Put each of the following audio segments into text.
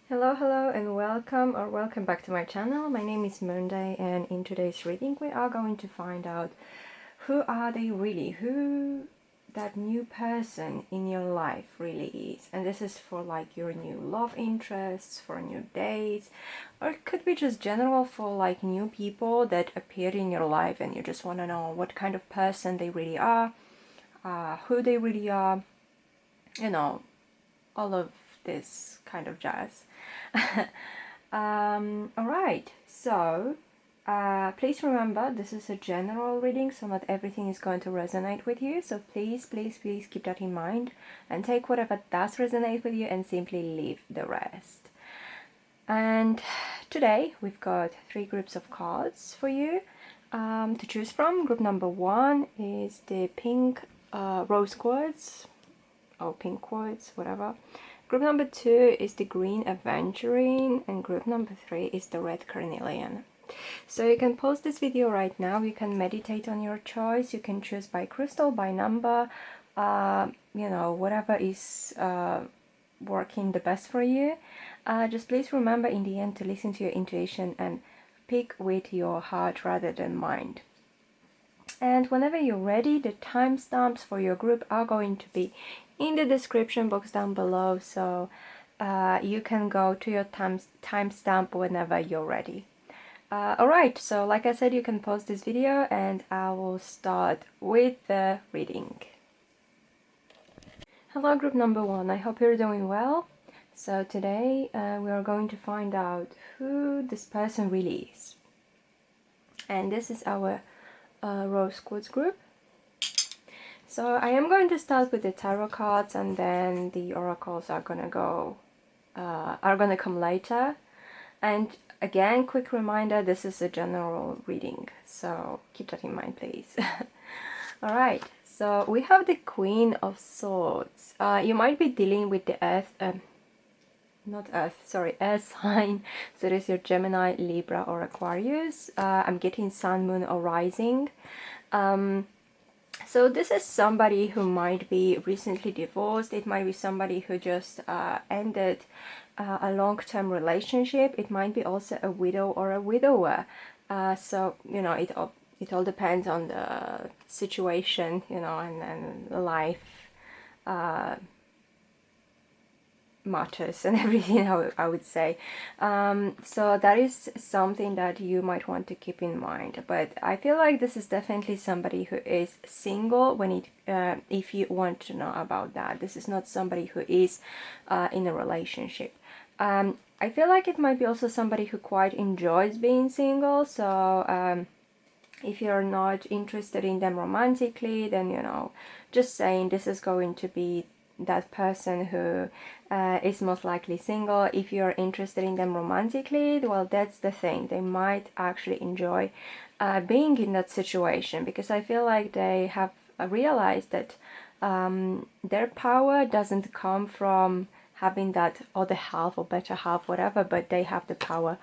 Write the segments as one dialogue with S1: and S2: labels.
S1: Hello and welcome back to my channel. My name is Moonday, and in today's reading we are going to find out who are they really, who that new person in your life really is. And this is for like your new love interests, for new dates, or it could be just general for like new people that appear in your life and you just want to know what kind of person they really are, who they really are, you know, all of this kind of jazz. Alright, so please remember this is a general reading, so not everything is going to resonate with you, so please keep that in mind and take whatever does resonate with you and simply leave the rest. And today we've got 3 groups of cards for you to choose from. Group number 1 is the pink rose quartz, or pink quartz, whatever. Group number 2 is the green Aventurine, and group number 3 is the red Carnelian. So you can pause this video right now, you can meditate on your choice, you can choose by crystal, by number, you know, whatever is working the best for you. Just please remember in the end to listen to your intuition and pick with your heart rather than mind. And whenever you're ready, the timestamps for your group are going to be in the description box down below, so you can go to your timestamp whenever you're ready. Alright, so like I said, you can pause this video and I will start with the reading. Hello group number 1, I hope you're doing well. So today we are going to find out who this person really is. And this is our rose quartz group. So I am going to start with the tarot cards, and then the oracles are gonna come later. And again, quick reminder, this is a general reading, so keep that in mind, please. Alright, so we have the Queen of Swords. You might be dealing with the air sign. So this is your Gemini, Libra, or Aquarius. I'm getting Sun, Moon, or Rising. So this is somebody who might be recently divorced. It might be somebody who just ended a long-term relationship. It might be also a widow or a widower. So, you know, it all depends on the situation, you know, and life matters and everything, I would say. So that is something that you might want to keep in mind. But I feel like this is definitely somebody who is single when it if you want to know about that. This is not somebody who is in a relationship. I feel like it might be also somebody who quite enjoys being single. So if you're not interested in them romantically, then, you know, just saying, this is going to be that person who is most likely single. If you're interested in them romantically, well, that's the thing, they might actually enjoy being in that situation, because I feel like they have realized that their power doesn't come from having that other half or better half, whatever, but they have the power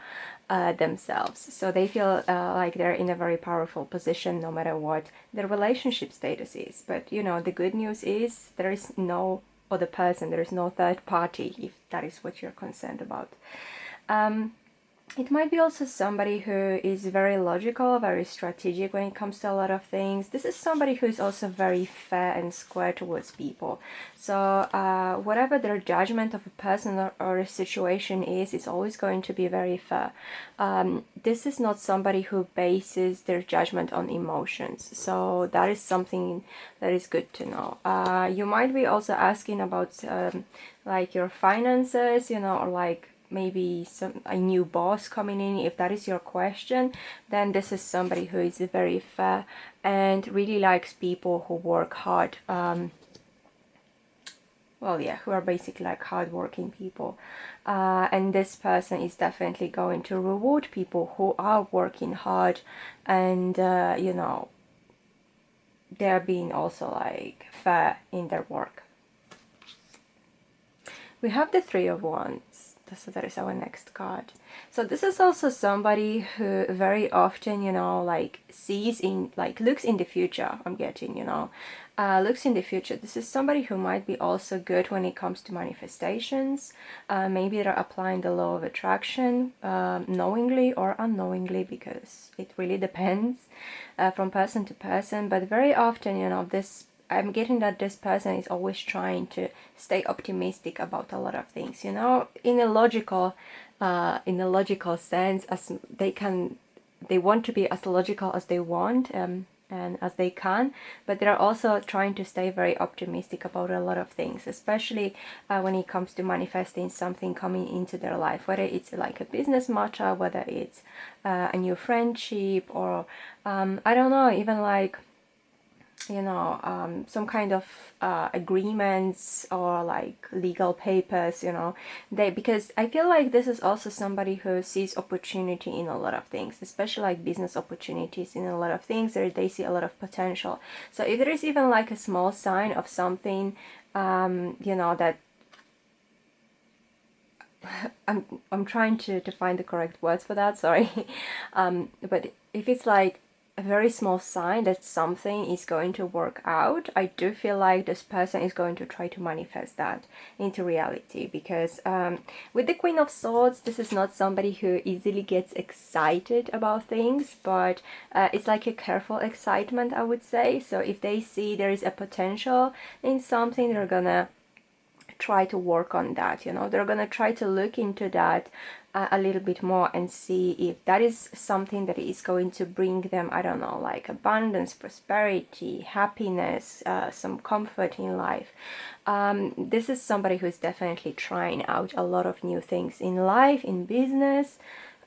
S1: themselves. So they feel like they're in a very powerful position no matter what their relationship status is. But, you know, the good news is there is no other person, there is no third party, if that is what you're concerned about. It might be also somebody who is very logical, very strategic when it comes to a lot of things. This is somebody who is also very fair and square towards people. So whatever their judgment of a person or a situation is, it's always going to be very fair. This is not somebody who bases their judgment on emotions. So that is something that is good to know. You might be also asking about like your finances, you know, or like maybe a new boss coming in. If that is your question, then this is somebody who is very fair and really likes people who work hard. Well, yeah, who are basically like hardworking people. And this person is definitely going to reward people who are working hard, and you know, they're being also like fair in their work. We have the Three of Wands. So that is our next card. So this is also somebody who very often, you know, like sees in, like looks in the future, I'm getting, you know, looks in the future. This is somebody who might be also good when it comes to manifestations. Maybe they're applying the law of attraction knowingly or unknowingly, because it really depends from person to person. But very often, you know, this, I'm getting that this person is always trying to stay optimistic about a lot of things, you know, in a logical sense, as they want to be as logical as they want, and as they can, but they're also trying to stay very optimistic about a lot of things, especially when it comes to manifesting something coming into their life, whether it's like a business matter, whether it's a new friendship, or I don't know, even like, you know, some kind of agreements or like legal papers, you know, because I feel like this is also somebody who sees opportunity in a lot of things, especially like business opportunities in a lot of things, or they see a lot of potential. So if there is even like a small sign of something, you know, that I'm trying to find the correct words for that, sorry. But if it's like a very small sign that something is going to work out, I do feel like this person is going to try to manifest that into reality, because with the Queen of Swords, this is not somebody who easily gets excited about things, but it's like a careful excitement, I would say. So if they see there is a potential in something, they're gonna try to work on that, you know, they're gonna try to look into that a little bit more and see if that is something that is going to bring them, I don't know, like abundance, prosperity, happiness, some comfort in life. This is somebody who's definitely trying out a lot of new things in life, in business.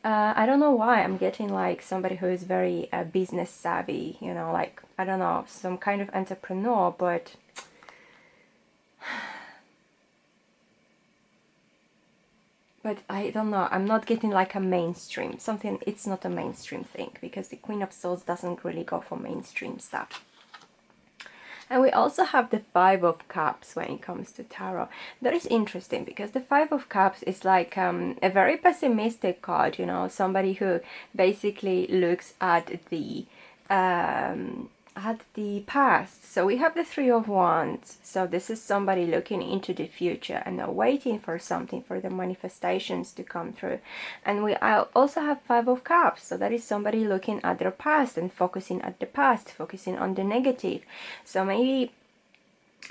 S1: I don't know why I'm getting like somebody who is very business savvy, you know, like, I don't know, some kind of entrepreneur, but I don't know, I'm not getting like a mainstream, something, it's not a mainstream thing, because the Queen of Swords doesn't really go for mainstream stuff. And we also have the Five of Cups when it comes to tarot. That is interesting, because the Five of Cups is like a very pessimistic card, you know, somebody who basically looks at the past. So we have the Three of Wands. So this is somebody looking into the future and waiting for something, for the manifestations to come through. And we also have Five of Cups. So that is somebody looking at their past and focusing at the past, focusing on the negative. So maybe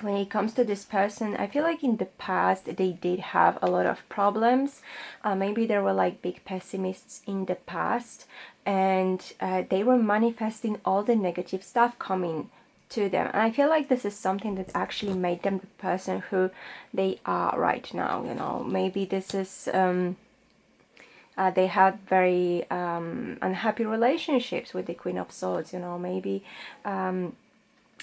S1: when it comes to this person, I feel like in the past they did have a lot of problems. Maybe there were like big pessimists in the past, and they were manifesting all the negative stuff coming to them. And I feel like this is something that actually made them the person who they are right now, you know. Maybe this is they had very unhappy relationships with the Queen of Swords, you know. Maybe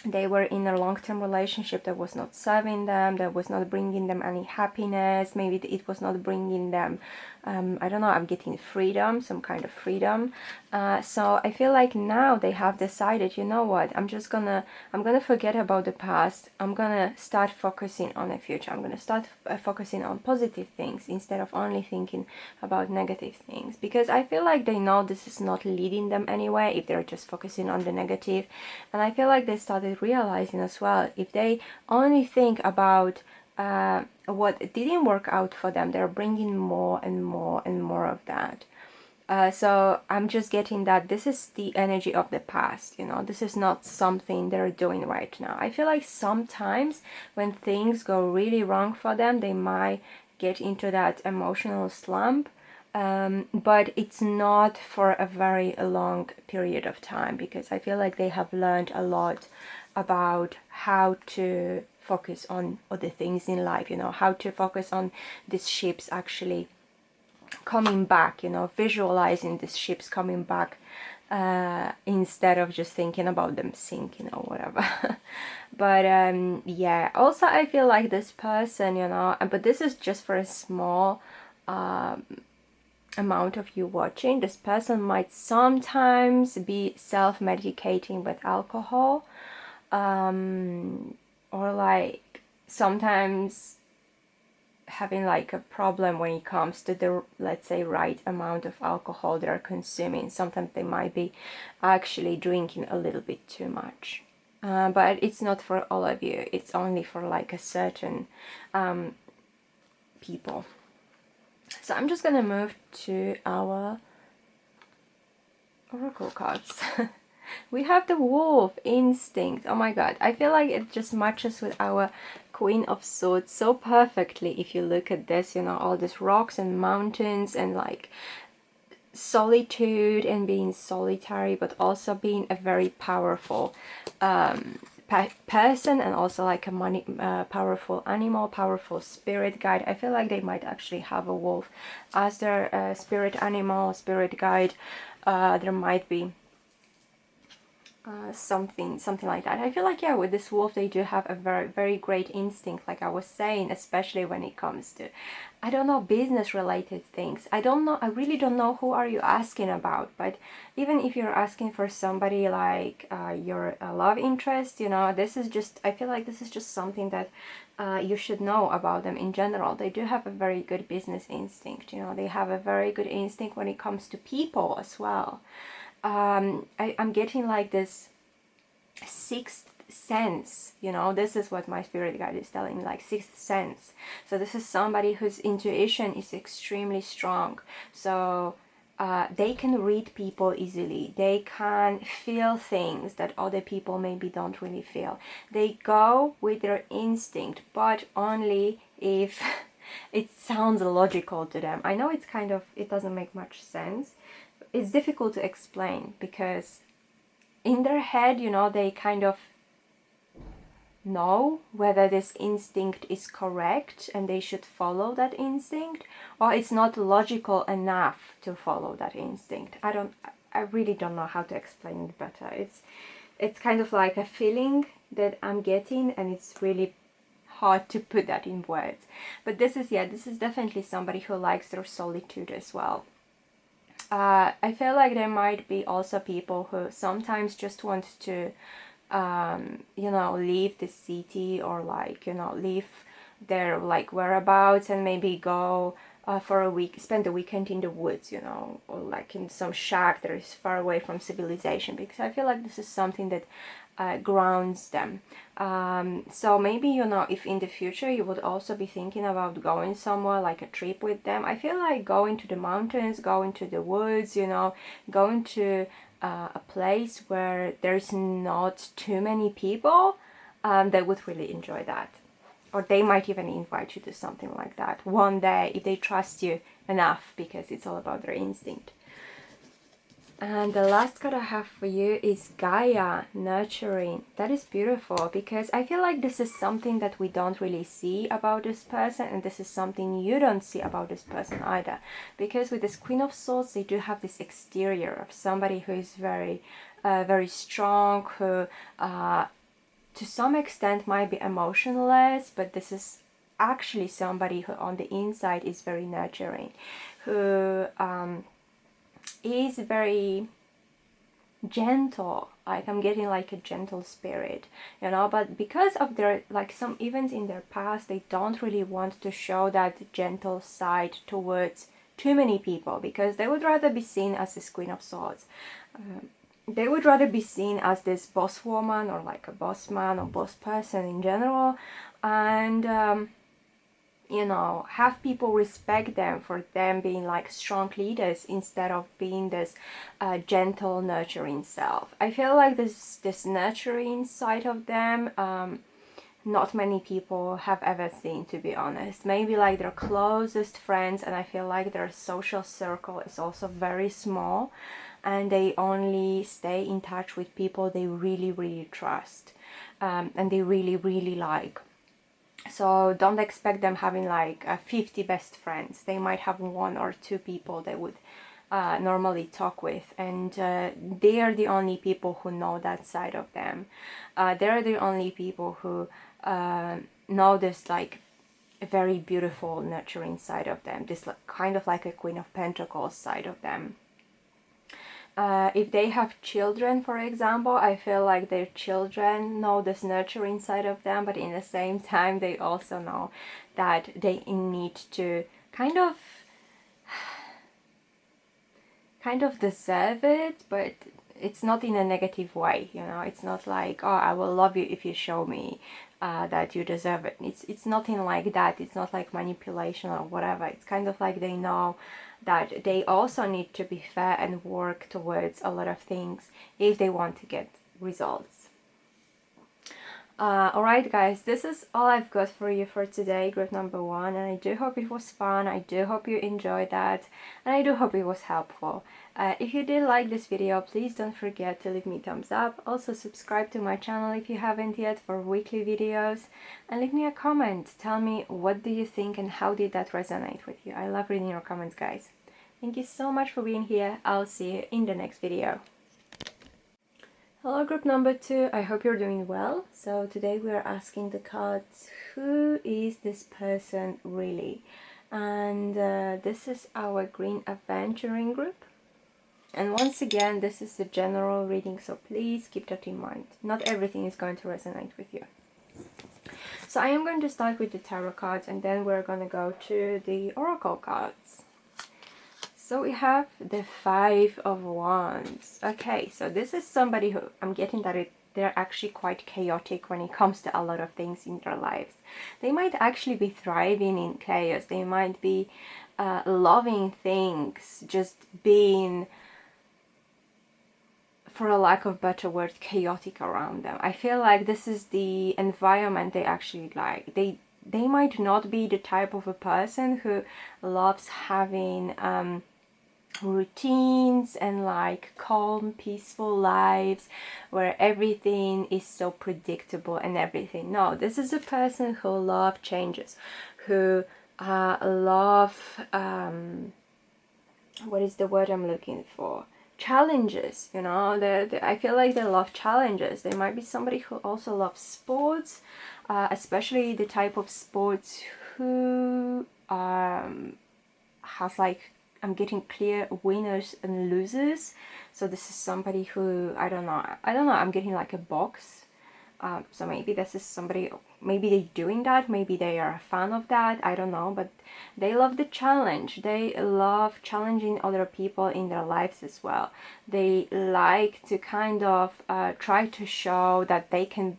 S1: they were in a long-term relationship that was not serving them, that was not bringing them any happiness. Maybe it was not bringing them, I don't know, I'm getting freedom, some kind of freedom. So I feel like now they have decided, you know what, I'm gonna forget about the past. I'm gonna start focusing on the future. I'm gonna start focusing on positive things instead of only thinking about negative things, because I feel like they know this is not leading them anywhere if they're just focusing on the negative. And I feel like they started realizing as well, if they only think about what didn't work out for them, they're bringing more and more and more of that. So I'm just getting that this is the energy of the past, you know, this is not something they're doing right now. I feel like sometimes when things go really wrong for them, they might get into that emotional slump, but it's not for a very long period of time, because I feel like they have learned a lot about how to focus on other things in life, you know, how to focus on these ships actually coming back, you know, visualizing these ships coming back instead of just thinking about them sinking or whatever. But yeah, also I feel like this person, you know, but this is just for a small amount of you watching, this person might sometimes be self-medicating with alcohol, or like sometimes having like a problem when it comes to the, let's say, right amount of alcohol they're consuming. Sometimes they might be actually drinking a little bit too much. But it's not for all of you. It's only for like a certain people. So I'm just gonna move to our oracle cards. We have the wolf instinct. Oh my god, I feel like it just matches with our Queen of Swords so perfectly. If you look at this, you know, all these rocks and mountains and like solitude and being solitary, but also being a very powerful person, and also like a powerful animal, powerful spirit guide. I feel like they might actually have a wolf as their spirit animal, spirit guide. There might be something like that. I feel like, yeah, with this wolf they do have a very great instinct, like I was saying, especially when it comes to, I don't know, business related things. I don't know, I really don't know who are you asking about, but even if you're asking for somebody like your love interest, you know, this is just, I feel like this is just something that you should know about them in general. They do have a very good business instinct, you know, they have a very good instinct when it comes to people as well. I'm getting like this sixth sense, you know, this is what my spirit guide is telling me, like sixth sense. So this is somebody whose intuition is extremely strong. So they can read people easily. They can feel things that other people maybe don't really feel. They go with their instinct, but only if it sounds logical to them. I know it's kind of, it doesn't make much sense. It's difficult to explain because in their head, you know, they kind of know whether this instinct is correct and they should follow that instinct, or it's not logical enough to follow that instinct. I really don't know how to explain it better. It's kind of like a feeling that I'm getting, and it's really hard to put that in words. But this is, yeah, this is definitely somebody who likes their solitude as well. I feel like there might be also people who sometimes just want to, you know, leave the city, or like, you know, leave their like whereabouts and maybe go for a week, spend the weekend in the woods, you know, or like in some shack that is far away from civilization, because I feel like this is something that grounds them. So maybe, you know, if in the future you would also be thinking about going somewhere, like a trip with them, I feel like going to the mountains, going to the woods, you know, going to a place where there's not too many people, they would really enjoy that. Or they might even invite you to something like that one day if they trust you enough, because it's all about their instinct. And the last card I have for you is Gaia, nurturing. That is beautiful, because I feel like this is something that we don't really see about this person, and this is something you don't see about this person either. Because with this Queen of Swords, they do have this exterior of somebody who is very, very strong, who to some extent might be emotionless, but this is actually somebody who on the inside is very nurturing, who is very gentle. Like I'm getting like a gentle spirit, you know, but because of their like some events in their past, they don't really want to show that gentle side towards too many people, because they would rather be seen as this Queen of Swords. They would rather be seen as this boss woman, or like a boss man or boss person in general, and you know, have people respect them for them being like strong leaders instead of being this gentle, nurturing self. I feel like this nurturing side of them, not many people have ever seen, to be honest. Maybe like their closest friends, and I feel like their social circle is also very small, and they only stay in touch with people they really trust, and they really like. So don't expect them having like 50 best friends. They might have one or two people they would normally talk with, and they are the only people who know that side of them. They're the only people who know this like a very beautiful, nurturing side of them, this like, kind of like a Queen of Pentacles side of them. If they have children, for example, I feel like their children know this nurture inside of them, but in the same time, they also know that they need to kind of deserve it, but it's not in a negative way, you know. It's not like, oh, I will love you if you show me that you deserve it. It's nothing like that. It's not like manipulation or whatever. It's kind of like they know that they also need to be fair and work towards a lot of things if they want to get results. Alright guys, this is all I've got for you for today, group number 1, and I do hope it was fun, I do hope you enjoyed that, and I do hope it was helpful. If you did like this video, please don't forget to leave me a thumbs up, also subscribe to my channel if you haven't yet for weekly videos, and leave me a comment, tell me what do you think and how did that resonate with you. I love reading your comments guys. Thank you so much for being here, I'll see you in the next video. Hello group number 2, I hope you're doing well. So today we are asking the cards, who is this person really? And this is our green Aventurine group. And once again, this is the general reading, so please keep that in mind. Not everything is going to resonate with you. So I am going to start with the tarot cards and then we're going to go to the oracle cards. So we have the 5 of Wands. Okay, so this is somebody who I'm getting that they're actually quite chaotic when it comes to a lot of things in their lives. They might actually be thriving in chaos. They might be loving things, just being, for a lack of better word, chaotic around them. I feel like this is the environment they actually like. They might not be the type of a person who loves having routines and like calm, peaceful lives where everything is so predictable and everything. No, this is a person who loves changes, who love what is the word I'm looking for? Challenges, you know. I feel like they love challenges. They might be somebody who also loves sports, especially the type of sports who has like, I'm getting clear winners and losers. So this is somebody who, I don't know, I'm getting like a box. So maybe this is somebody, maybe they're doing that, maybe they are a fan of that, I don't know, but they love the challenge. They love challenging other people in their lives as well. They like to kind of try to show that they can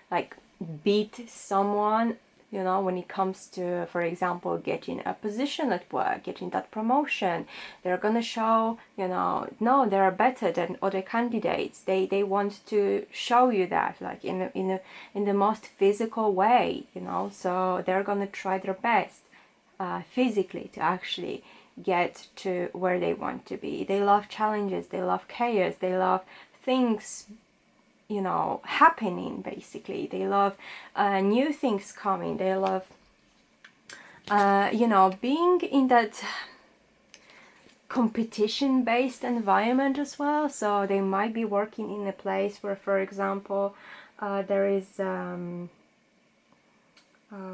S1: like beat someone, you know, when it comes to, for example, getting a position at work, getting that promotion. They're gonna show, you know, no, they're better than other candidates. They want to show you that, like in the most physical way, you know. So they're gonna try their best physically to actually get to where they want to be. They love challenges. They love chaos. They love things, you know, happening. Basically they love new things coming. They love you know, being in that competition based environment as well. So they might be working in a place where, for example, there is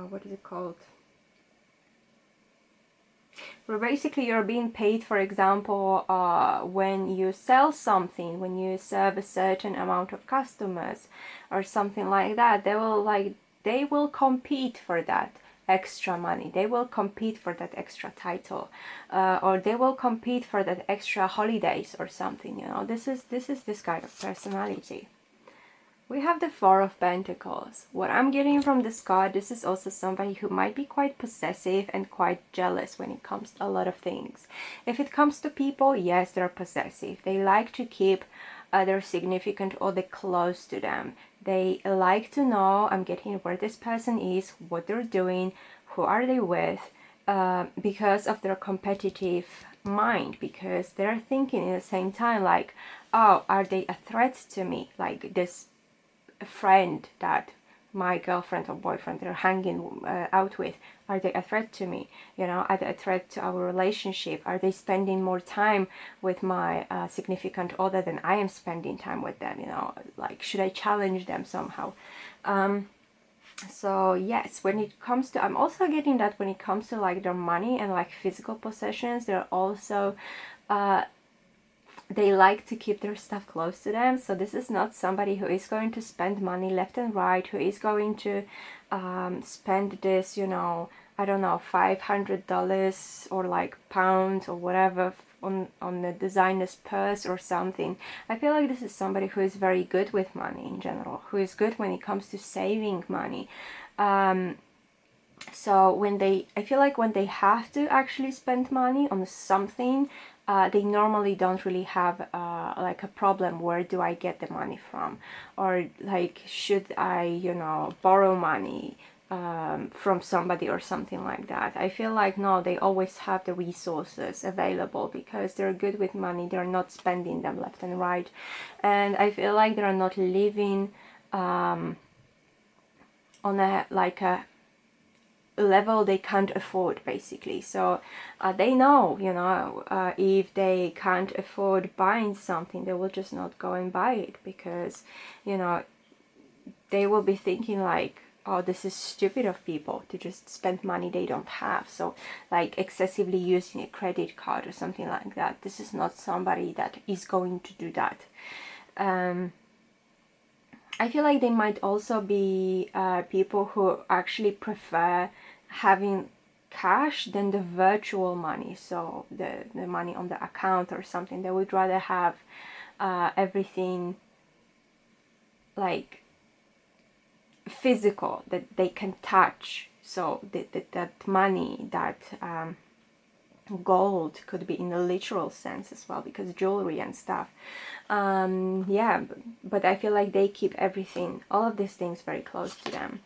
S1: what is it called, where basically you're being paid, for example, when you sell something, when you serve a certain amount of customers or something like that. They will compete for that extra money. They will compete for that extra title, or they will compete for that extra holidays or something, you know. This is this kind of personality. We have the 4 of Pentacles. What I'm getting from this card, this is also somebody who might be quite possessive and quite jealous when it comes to a lot of things. If it comes to people, yes, they're possessive. They like to keep their significant other close to them. They like to know, I'm getting where this person is, what they're doing, who are they with, because of their competitive mind, because they're thinking at the same time like, oh, are they a threat to me? Like this friend that my girlfriend or boyfriend they're hanging out with, are they a threat to me? You know, are they a threat to our relationship? Are they spending more time with my significant other than I am spending time with them? You know, like, should I challenge them somehow? So yes, when it comes to, I'm also getting that when it comes to like their money and like physical possessions, they're also they like to keep their stuff close to them. So this is not somebody who is going to spend money left and right, who is going to spend this, you know, I don't know, $500 or like pounds or whatever on the designer's purse or something. I feel like this is somebody who is very good with money in general, who is good when it comes to saving money. So when they, I feel like when they have to actually spend money on something, they normally don't really have like a problem. Where do I get the money from? Or like, should I, you know, borrow money from somebody or something like that? I feel like no, they always have the resources available because they're good with money. They're not spending them left and right. And I feel like they're not living on a like a level they can't afford, basically. So they know, you know, if they can't afford buying something, they will just not go and buy it, because, you know, they will be thinking like, oh, this is stupid of people to just spend money they don't have. So like excessively using a credit card or something like that, this is not somebody that is going to do that. I feel like they might also be people who actually prefer having cash than the virtual money, so the money on the account or something. They would rather have everything like physical, that they can touch. So that money, that gold could be in a literal sense as well, because jewelry and stuff. Yeah, but I feel like they keep everything, all of these things, very close to them.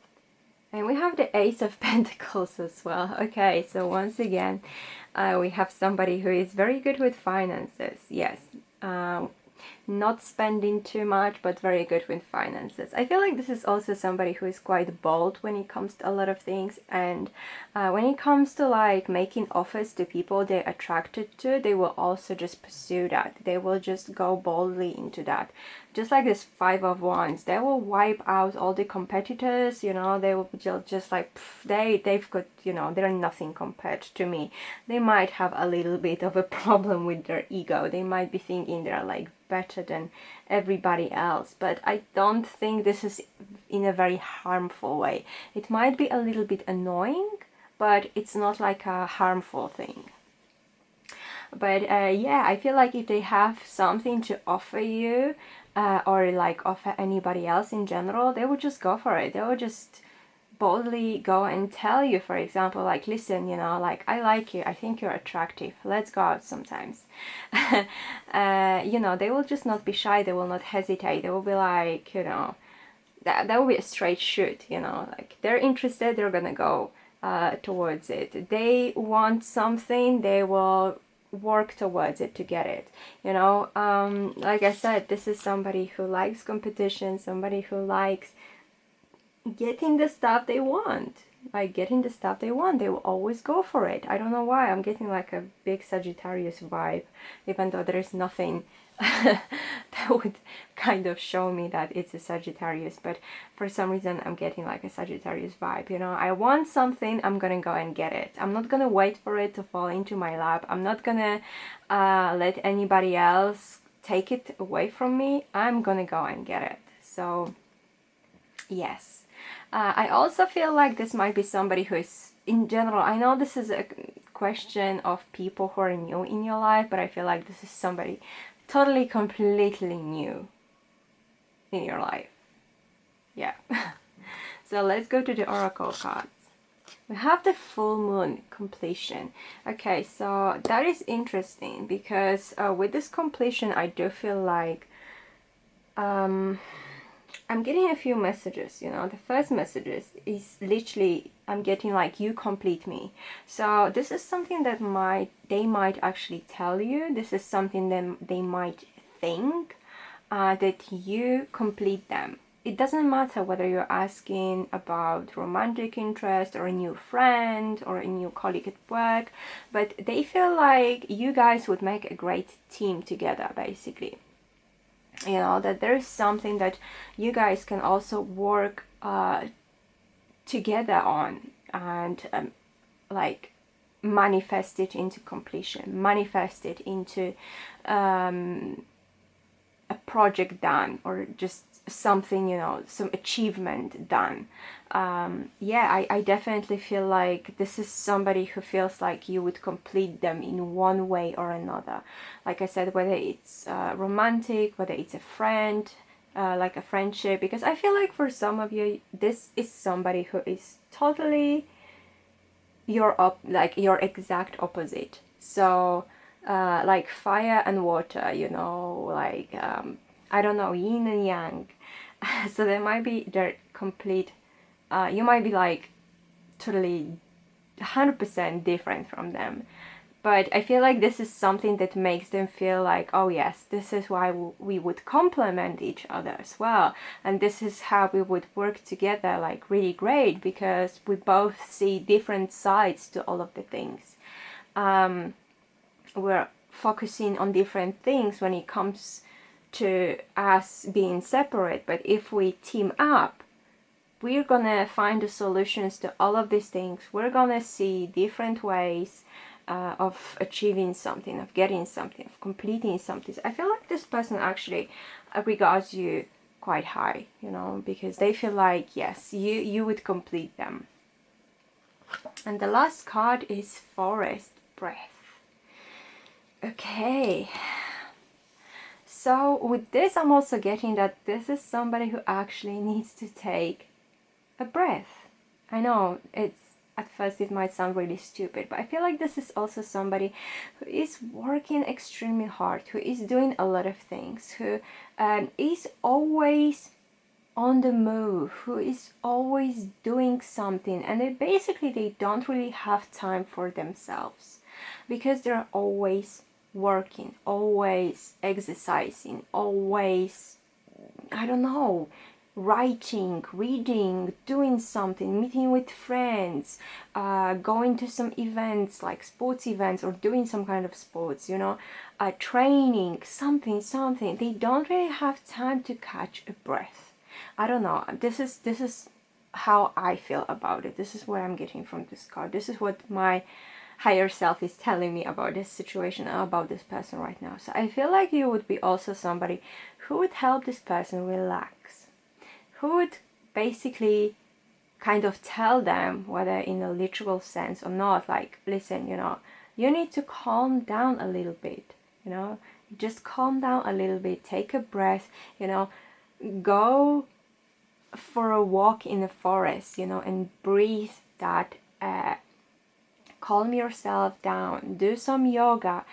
S1: And we have the Ace of Pentacles as well. Okay, so once again, we have somebody who is very good with finances. Yes, not spending too much, but very good with finances. I feel like this is also somebody who is quite bold when it comes to a lot of things, and when it comes to like making offers to people they're attracted to, they will also just pursue that. They will just go boldly into that. Just like this Five of Wands, they will wipe out all the competitors, you know. They will just like, pff, they've got, you know, they're nothing compared to me. They might have a little bit of a problem with their ego. They might be thinking they're like better than everybody else, but I don't think this is in a very harmful way. It might be a little bit annoying, but it's not like a harmful thing. But yeah, I feel like if they have something to offer you, or like offer anybody else in general, they would just go for it. They would just boldly go and tell you, for example, like, listen, you know, like, I like you, I think you're attractive, let's go out sometimes. You know, they will just not be shy, they will not hesitate, they will be like, you know, that will be a straight shoot, you know, like, they're interested, they're gonna go towards it. They want something, they will work towards it to get it, you know. Like I said, this is somebody who likes competition, somebody who likes getting the stuff they want. Like getting the stuff they want, they will always go for it. I don't know why, I'm getting like a big Sagittarius vibe, even though there is nothing that would kind of show me that it's a Sagittarius, but for some reason I'm getting like a Sagittarius vibe, you know. I want something, I'm gonna go and get it. I'm not gonna wait for it to fall into my lap. I'm not gonna let anybody else take it away from me. I'm gonna go and get it. So yes. I also feel like this might be somebody who is, in general, I know this is a question of people who are new in your life, but I feel like this is somebody totally, completely new in your life. Yeah. So let's go to the Oracle cards. We have the full moon completion. Okay, so that is interesting because with this completion, I do feel like I'm getting a few messages, you know. The first messages is literally, I'm getting like, you complete me. So this is something that they might actually tell you. This is something that they might think that you complete them. It doesn't matter whether you're asking about romantic interest or a new friend or a new colleague at work, but they feel like you guys would make a great team together, basically. You know, that there is something that you guys can also work together on, and like manifest it into completion, manifest it into a project done, or just something, you know, some achievement done. Yeah, I definitely feel like this is somebody who feels like you would complete them in one way or another. Like I said, whether it's romantic, whether it's a friend, like a friendship, because I feel like for some of you, this is somebody who is totally like your exact opposite. So like fire and water, you know, like I don't know, yin and yang. So there might be their complete, you might be like totally 100% different from them. But I feel like this is something that makes them feel like, oh yes, this is why we would complement each other as well. And this is how we would work together like really great, because we both see different sides to all of the things. We're focusing on different things when it comes to us being separate. But if we team up, we're gonna find the solutions to all of these things. We're gonna see different ways of achieving something, of getting something, of completing something. I feel like this person actually regards you quite high, you know, because they feel like, yes, you would complete them. And the last card is Forest Breath. Okay. So with this, I'm also getting that this is somebody who actually needs to take a breath. I know it's, at first it might sound really stupid, but I feel like this is also somebody who is working extremely hard, who is doing a lot of things, who is always on the move, who is always doing something, and they don't really have time for themselves, because they're always working, always exercising, always, I don't know, writing, reading, doing something, meeting with friends, going to some events like sports events, or doing some kind of sports, you know, training, something. They don't really have time to catch a breath. I don't know. This is how I feel about it. This is what I'm getting from this card. This is what my higher self is telling me about this situation, about this person right now. So I feel like you would be also somebody who would help this person relax, who would basically kind of tell them, whether in a literal sense or not, like, listen, you know, you need to calm down a little bit, you know, just calm down a little bit, take a breath, you know, go for a walk in the forest, you know, and breathe that calm yourself down, do some yoga,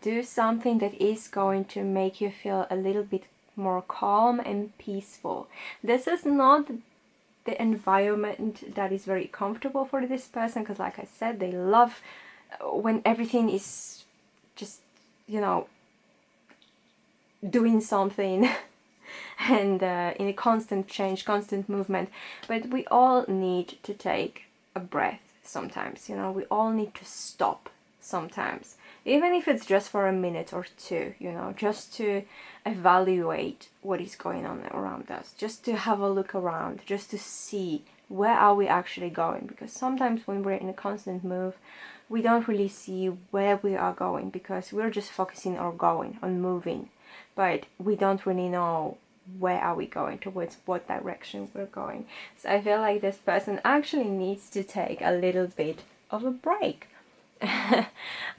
S1: do something that is going to make you feel a little bit more calm and peaceful. This is not the environment that is very comfortable for this person, because like I said, they love when everything is just, you know, doing something and in a constant change, constant movement. But we all need to take a breath sometimes, you know, we all need to stop sometimes, even if it's just for a minute or two, you know, just to evaluate what is going on around us, just to have a look around, just to see where are we actually going, because sometimes when we're in a constant move, we don't really see where we are going, because we're just focusing on going, on moving, but we don't really know where are we going, towards what direction we're going. So I feel like this person actually needs to take a little bit of a break.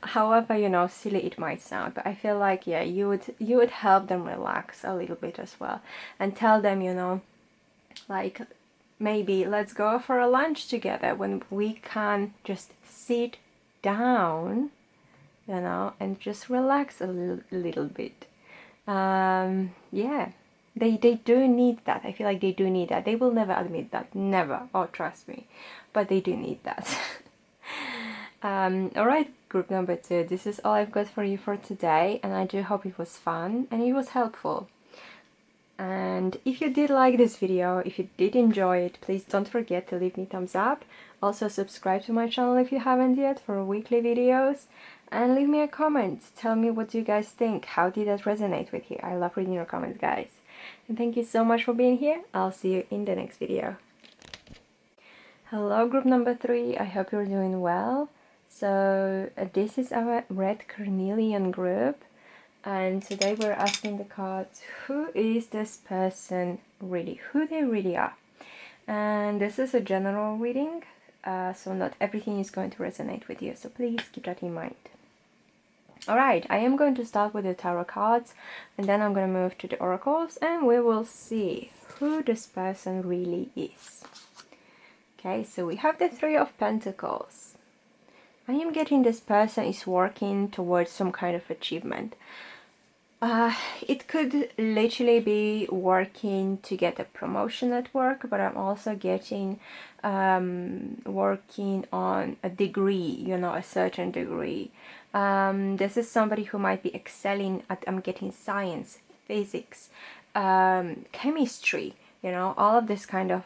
S1: However, you know, silly it might sound, but I feel like, yeah, you would help them relax a little bit as well, and tell them, you know, like, maybe let's go for a lunch together when we can just sit down, you know, and just relax a little bit. Yeah, they do need that. I feel like they do need that. They will never admit that, never, oh trust me, but they do need that. Alright, group number 2, this is all I've got for you for today, and I do hope it was fun and it was helpful. And if you did like this video, if you did enjoy it, please don't forget to leave me a thumbs up. Also subscribe to my channel if you haven't yet for weekly videos, and leave me a comment. Tell me what you guys think. How did that resonate with you? I love reading your comments, guys. And thank you so much for being here. I'll see you in the next video. Hello, group number 3. I hope you're doing well. So this is our Red Carnelian group, and today we're asking the cards, who is this person really, who they really are. And this is a general reading, so not everything is going to resonate with you, so please keep that in mind. Alright, I am going to start with the tarot cards, and then I'm going to move to the oracles, and we will see who this person really is. Okay, so we have the Three of Pentacles. I am getting this person is working towards some kind of achievement. It could literally be working to get a promotion at work, but I'm also getting working on a degree, you know, a certain degree. This is somebody who might be excelling at, I'm getting science, physics, chemistry, you know, all of this kind of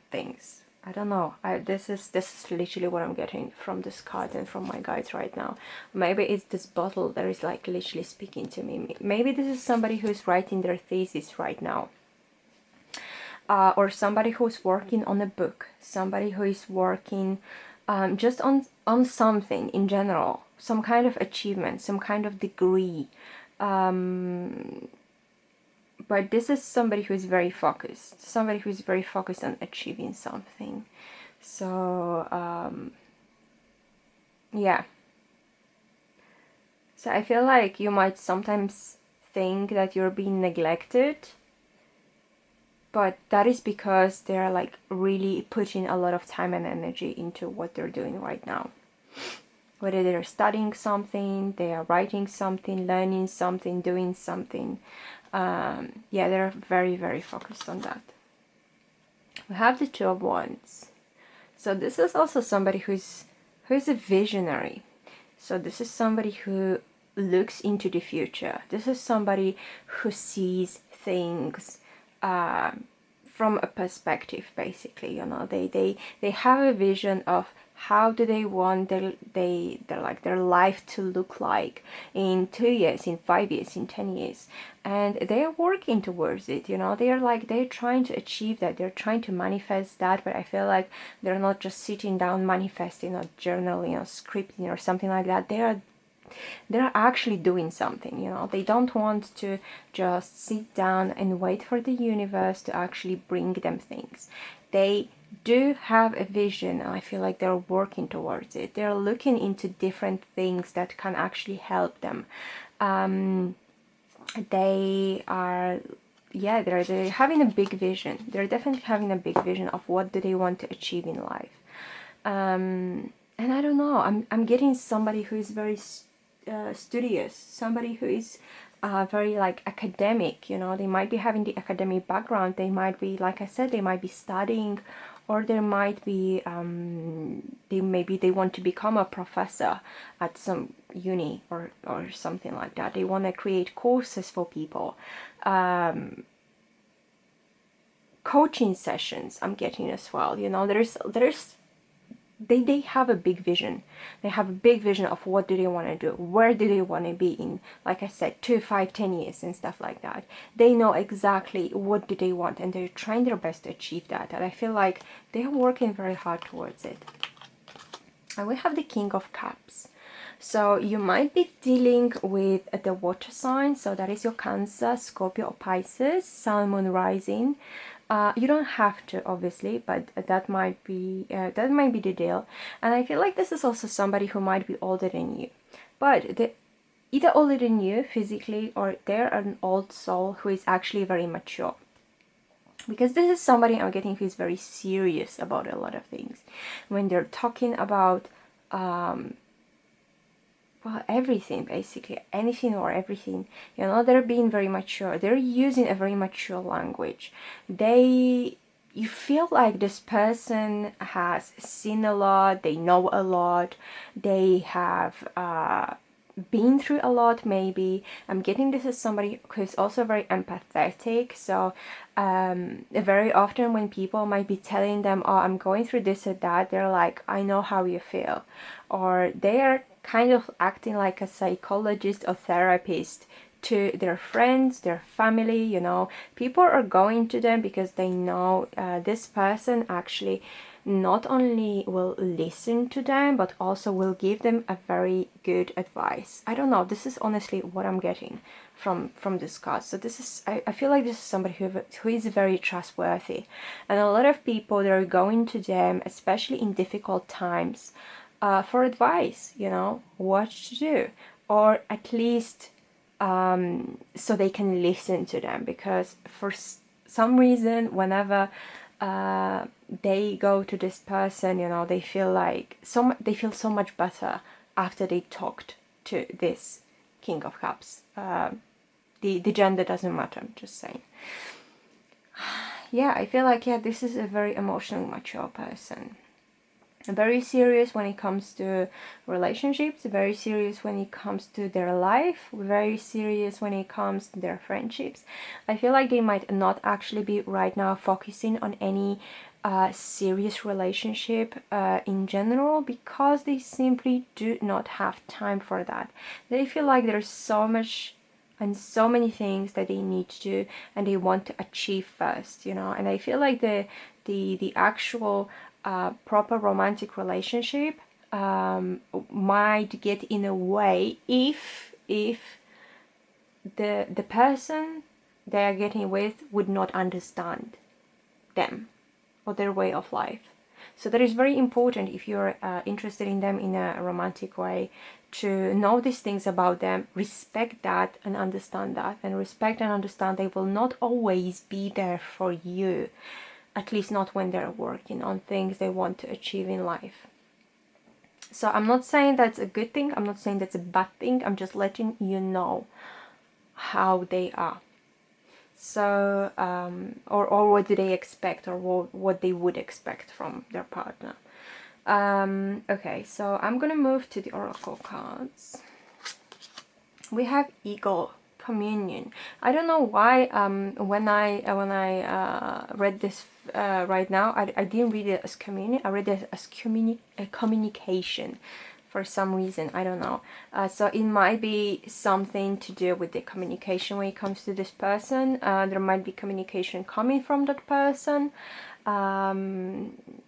S1: things. I don't know. This is literally what I'm getting from this card and from my guides right now. Maybe it's this bottle that is like literally speaking to me. Maybe this is somebody who's writing their thesis right now. Or somebody who's working on a book. Somebody who is working just on something in general. Some kind of achievement, some kind of degree. But this is somebody who is very focused. Somebody who is very focused on achieving something. So, yeah. So I feel like you might sometimes think that you're being neglected. But that is because they're like really putting a lot of time and energy into what they're doing right now. Whether they're studying something, they are writing something, learning something, doing something. Yeah, they're very, very focused on that. We have the Two of Wands. So this is also somebody who's a visionary. So this is somebody who looks into the future. This is somebody who sees things from a perspective, basically. You know, they have a vision of how do they want their life to look like in 2 years, in 5 years, in 10 years, and they're working towards it. You know, they're trying to achieve that. They're trying to manifest that. But I feel like they're not just sitting down manifesting or journaling or scripting or something like that. They're actually doing something, you know. They don't want to just sit down and wait for the universe to actually bring them things. They do have a vision, and I feel like they're working towards it. They're looking into different things that can actually help them. They are, yeah, they're having a big vision. They're definitely having a big vision of what do they want to achieve in life. And I don't know, I'm getting somebody who is very studious, somebody who is very like academic, you know. They might be having the academic background. They might be, like I said, they might be studying, or there might be maybe they want to become a professor at some uni or something like that. They want to create courses for people, coaching sessions I'm getting as well. You know, they have a big vision. They have a big vision of what do they want to do, where do they want to be in, like I said, 2, 5, 10 years and stuff like that. They know exactly what do they want, and they're trying their best to achieve that. And I feel like they're working very hard towards it. And we have the King of Cups. So you might be dealing with the water sign. So that is your Cancer, Scorpio, or Pisces, Sun, Moon, Rising. You don't have to, obviously, but that might be the deal. And I feel like this is also somebody who might be older than you, but either older than you physically, or they're an old soul who is actually very mature. Because this is somebody I'm getting who is very serious about a lot of things. When they're talking about well, everything, basically, anything or everything, you know, they're being very mature. They're using a very mature language. You feel like this person has seen a lot, they know a lot, they have been through a lot, maybe. I'm getting this as somebody who's also very empathetic. So very often when people might be telling them, oh, I'm going through this or that, they're like, I know how you feel. Or they are kind of acting like a psychologist or therapist to their friends, their family, you know. People are going to them because they know this person actually not only will listen to them, but also will give them a very good advice. I don't know, this is honestly what I'm getting from this card. So this is, I feel like this is somebody who is very trustworthy, and a lot of people, they're going to them, especially in difficult times, for advice, you know, what to do, or at least so they can listen to them, because for some reason, whenever they go to this person, you know, they feel like they feel so much better after they talked to this King of Cups. The gender doesn't matter, I'm just saying. Yeah, I feel like, yeah, this is a very emotionally mature person. Very serious when it comes to relationships, very serious when it comes to their life, very serious when it comes to their friendships. I feel like they might not actually be right now focusing on any serious relationship in general, because they simply do not have time for that. They feel like there's so much and so many things that they need to do and they want to achieve first, you know. And I feel like the actual proper romantic relationship might get in a way if the person they are getting with would not understand them or their way of life. So that is very important if you're interested in them in a romantic way, to know these things about them, respect that and understand that, and respect and understand they will not always be there for you, at least not when they're working on things they want to achieve in life. So I'm not saying that's a good thing, I'm not saying that's a bad thing, I'm just letting you know how they are. So, or what do they expect, or what they would expect from their partner. Okay, so I'm gonna move to the oracle cards. We have Eagle Communion. I don't know why when I read this right now, I didn't read it as communion. I read it as communication for some reason. I don't know. So it might be something to do with the communication when it comes to this person. There might be communication coming from that person.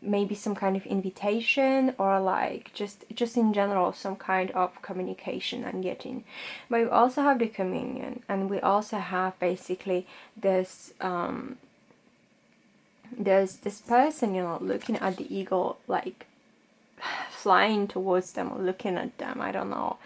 S1: Maybe some kind of invitation, or like just in general some kind of communication I'm getting. But we also have the communion, and we also have basically this there's this person, you know, looking at the eagle, like flying towards them or looking at them. I don't know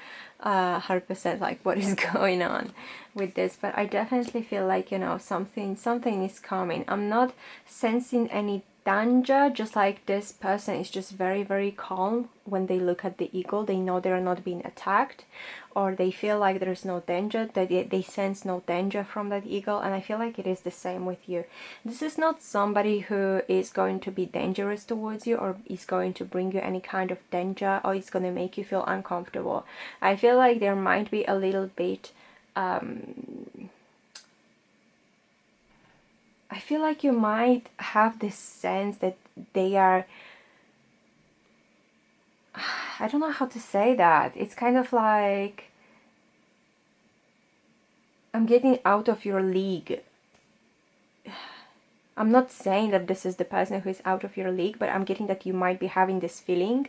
S1: 100% like what is going on with this, but I definitely feel like, you know, something is coming. I'm not sensing any danger, just like this person is just very, very calm when they look at the eagle. They know they're not being attacked, or they feel like there's no danger, that they sense no danger from that eagle. And I feel like it is the same with you. This is not somebody who is going to be dangerous towards you, or is going to bring you any kind of danger, or is going to make you feel uncomfortable. I feel like there might be a little bit I feel like you might have this sense that they are, I don't know how to say that. It's kind of like, I'm getting out of your league. I'm not saying that this is the person who is out of your league, but I'm getting that you might be having this feeling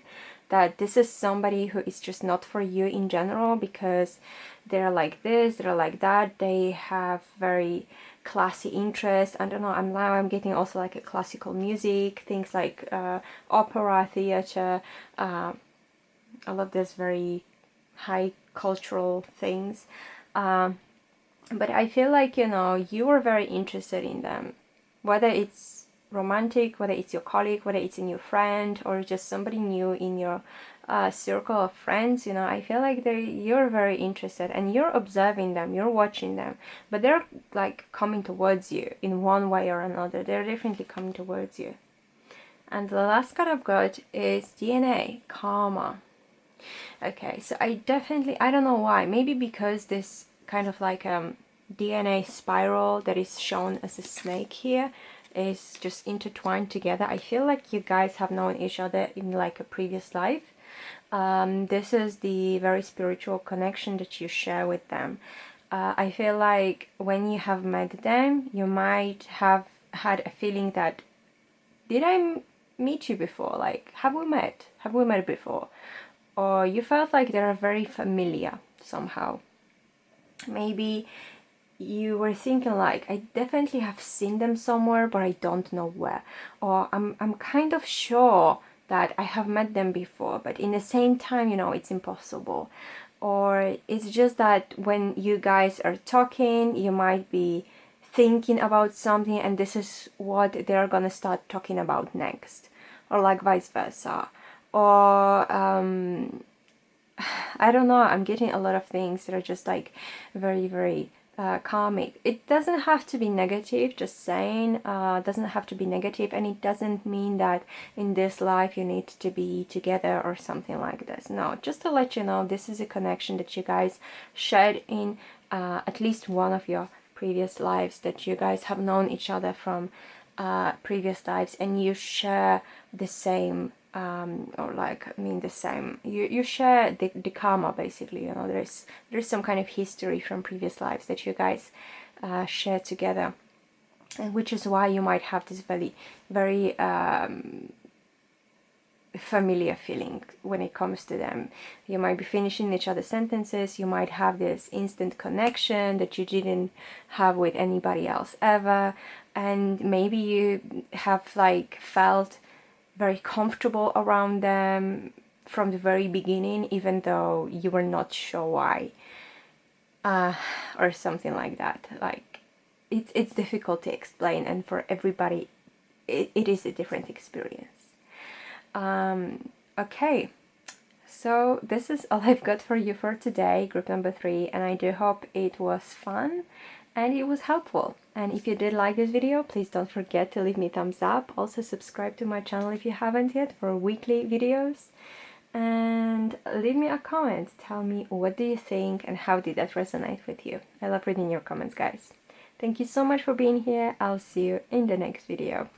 S1: that this is somebody who is just not for you in general, because they're like this, they're like that, they have very classy interests. I don't know, I'm getting also like a classical music, things like opera, theater, all of this very high cultural things. But I feel like, you know, you are very interested in them, whether it's romantic, whether it's your colleague, whether it's a new friend, or just somebody new in your circle of friends. You know, I feel like you're very interested, and you're observing them, you're watching them, but they're like coming towards you in one way or another. They're definitely coming towards you. And the last card I've got is DNA, Karma. Okay, so I don't know why, maybe because this kind of like DNA spiral that is shown as a snake here is just intertwined together. I feel like you guys have known each other in like a previous life. This is the very spiritual connection that you share with them. I feel like when you have met them, you might have had a feeling that, did I meet you before, like have we met before, or you felt like they're very familiar somehow. Maybe you were thinking like, I definitely have seen them somewhere, but I don't know where, or I'm kind of sure that I have met them before, but in the same time, you know, it's impossible. Or it's just that when you guys are talking, you might be thinking about something and this is what they're gonna start talking about next, or like vice versa. Or I don't know, I'm getting a lot of things that are just like very karmic. It doesn't have to be negative, just saying, doesn't have to be negative, and it doesn't mean that in this life you need to be together or something like this. No, just to let you know, this is a connection that you guys shared in at least one of your previous lives, that you guys have known each other from previous lives, and you share the same or like, I mean the same, you share the karma basically, you know, there's some kind of history from previous lives that you guys share together, and which is why you might have this very familiar feeling when it comes to them. You might be finishing each other's sentences, you might have this instant connection that you didn't have with anybody else ever, and maybe you have like felt very comfortable around them from the very beginning, even though you were not sure why, or something like that. Like it's difficult to explain, and for everybody it is a different experience. Okay, so this is all I've got for you for today, group number 3, and I do hope it was fun and it was helpful. And if you did like this video, please don't forget to leave me a thumbs up. Also subscribe to my channel if you haven't yet for weekly videos. And leave me a comment. Tell me, what do you think and how did that resonate with you? I love reading your comments, guys. Thank you so much for being here. I'll see you in the next video.